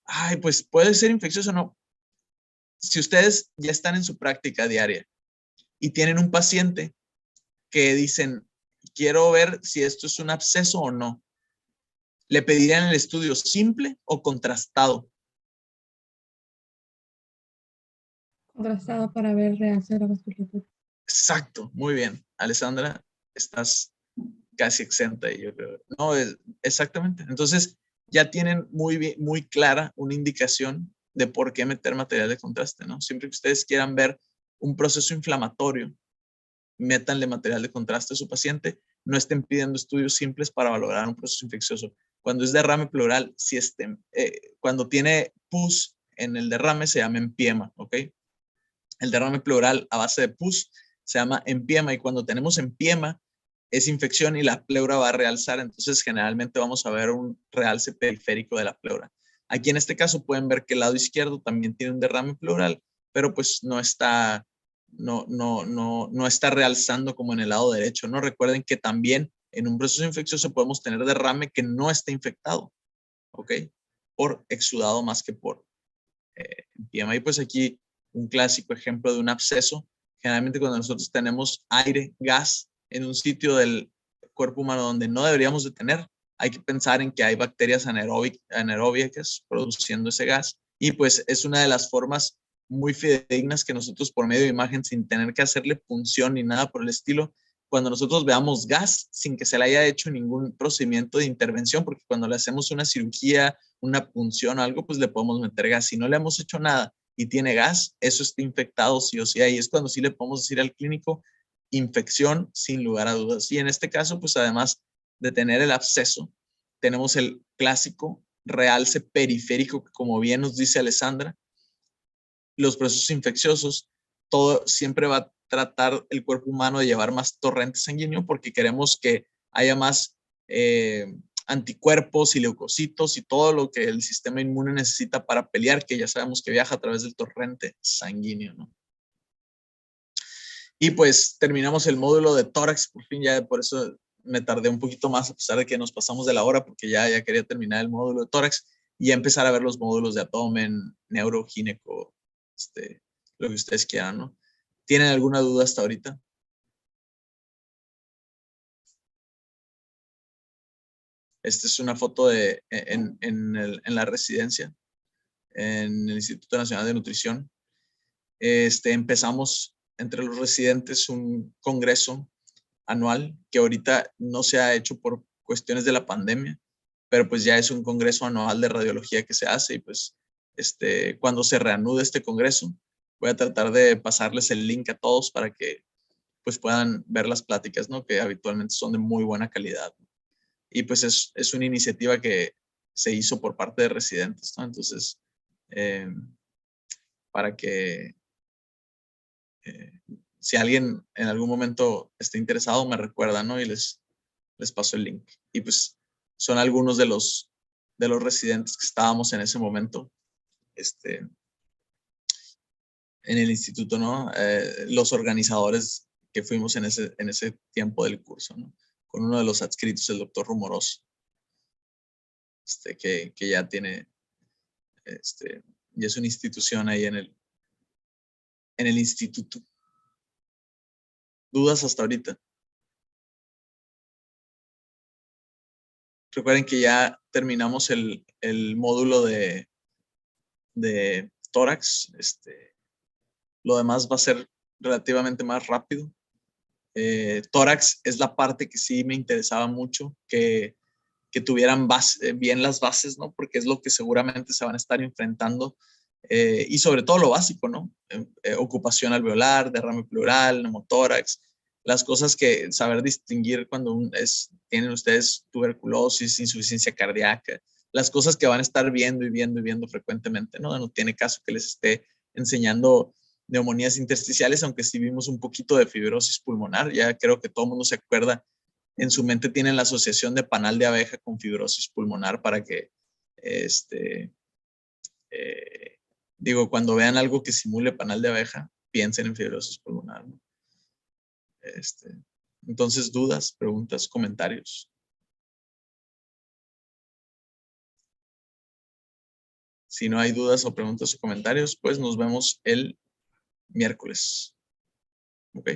ay, pues puede ser infeccioso o no, si ustedes ya están en su práctica diaria y tienen un paciente que dicen, quiero ver si esto es un absceso o no, ¿le pedirían el estudio simple o contrastado? Contrastado para ver realce de la vasculatura. Exacto, muy bien. Alessandra, estás casi exenta, yo creo. No, exactamente. Entonces, ya tienen muy clara una indicación de por qué meter material de contraste, ¿no? Siempre que ustedes quieran ver un proceso inflamatorio, métanle material de contraste a su paciente, no estén pidiendo estudios simples para valorar un proceso infeccioso. Cuando es derrame pleural, cuando tiene pus en el derrame se llama empiema, ¿ok? El derrame pleural a base de pus se llama empiema, y cuando tenemos empiema es infección y la pleura va a realzar, entonces generalmente vamos a ver un realce periférico de la pleura. Aquí en este caso pueden ver que el lado izquierdo también tiene un derrame pleural, pero pues no está realzando como en el lado derecho, ¿no? Recuerden que también en un proceso infeccioso podemos tener derrame que no está infectado, ¿ok? Por exudado más que por empiema. Y pues aquí un clásico ejemplo de un absceso. Generalmente cuando nosotros tenemos aire, gas en un sitio del cuerpo humano donde no deberíamos de tener, hay que pensar en que hay bacterias anaeróbicas produciendo ese gas, y pues es una de las formas muy fidedignas que nosotros por medio de imagen, sin tener que hacerle punción ni nada por el estilo, cuando nosotros veamos gas sin que se le haya hecho ningún procedimiento de intervención, porque cuando le hacemos una cirugía, una punción o algo, pues le podemos meter gas. Si no le hemos hecho nada y tiene gas, eso está infectado sí o sí. Ahí es cuando sí le podemos decir al clínico infección sin lugar a dudas. Y en este caso, pues además de tener el absceso, tenemos el clásico realce periférico, que como bien nos dice Alessandra, los procesos infecciosos, todo siempre va a tratar el cuerpo humano de llevar más torrente sanguíneo porque queremos que haya más anticuerpos y leucocitos y todo lo que el sistema inmune necesita para pelear, que ya sabemos que viaja a través del torrente sanguíneo, ¿no? Y pues terminamos el módulo de tórax, por fin, ya por eso me tardé un poquito más a pesar de que nos pasamos de la hora, porque ya quería terminar el módulo de tórax y ya empezar a ver los módulos de abdomen, neuro, gineco, lo que ustedes quieran, ¿no? ¿Tienen alguna duda hasta ahorita? Esta es una foto en la residencia, en el Instituto Nacional de Nutrición. Empezamos entre los residentes un congreso anual que ahorita no se ha hecho por cuestiones de la pandemia, pero pues ya es un congreso anual de radiología que se hace, y pues cuando se reanude este congreso voy a tratar de pasarles el link a todos para que pues puedan ver las pláticas, ¿no? Que habitualmente son de muy buena calidad. Y pues es una iniciativa que se hizo por parte de residentes, ¿no? Entonces, para que si alguien en algún momento está interesado, me recuerda, ¿no? Y les paso el link. Y pues son algunos de los residentes que estábamos en ese momento en el instituto, ¿no? Los organizadores que fuimos en ese tiempo del curso, ¿no? Con uno de los adscritos, el doctor Rumoroso, que ya tiene, ya es una institución ahí en el instituto. ¿Dudas hasta ahorita? Recuerden que ya terminamos el módulo de tórax. Lo demás va a ser relativamente más rápido. Tórax es la parte que sí me interesaba mucho, que tuvieran bien las bases, ¿no? Porque es lo que seguramente se van a estar enfrentando. Y sobre todo lo básico, ¿no? Ocupación alveolar, derrame pleural, neumotórax, las cosas que saber distinguir cuando tienen ustedes tuberculosis, insuficiencia cardíaca, las cosas que van a estar viendo y viendo y viendo frecuentemente, ¿no? No tiene caso que les esté enseñando neumonías intersticiales, aunque sí vimos un poquito de fibrosis pulmonar. Ya creo que todo el mundo se acuerda, en su mente tienen la asociación de panal de abeja con fibrosis pulmonar para que, cuando vean algo que simule panal de abeja, piensen en fibrosis pulmonar, ¿no? Entonces, dudas, preguntas, comentarios. Si no hay dudas o preguntas o comentarios, pues nos vemos el miércoles. ¿Ok?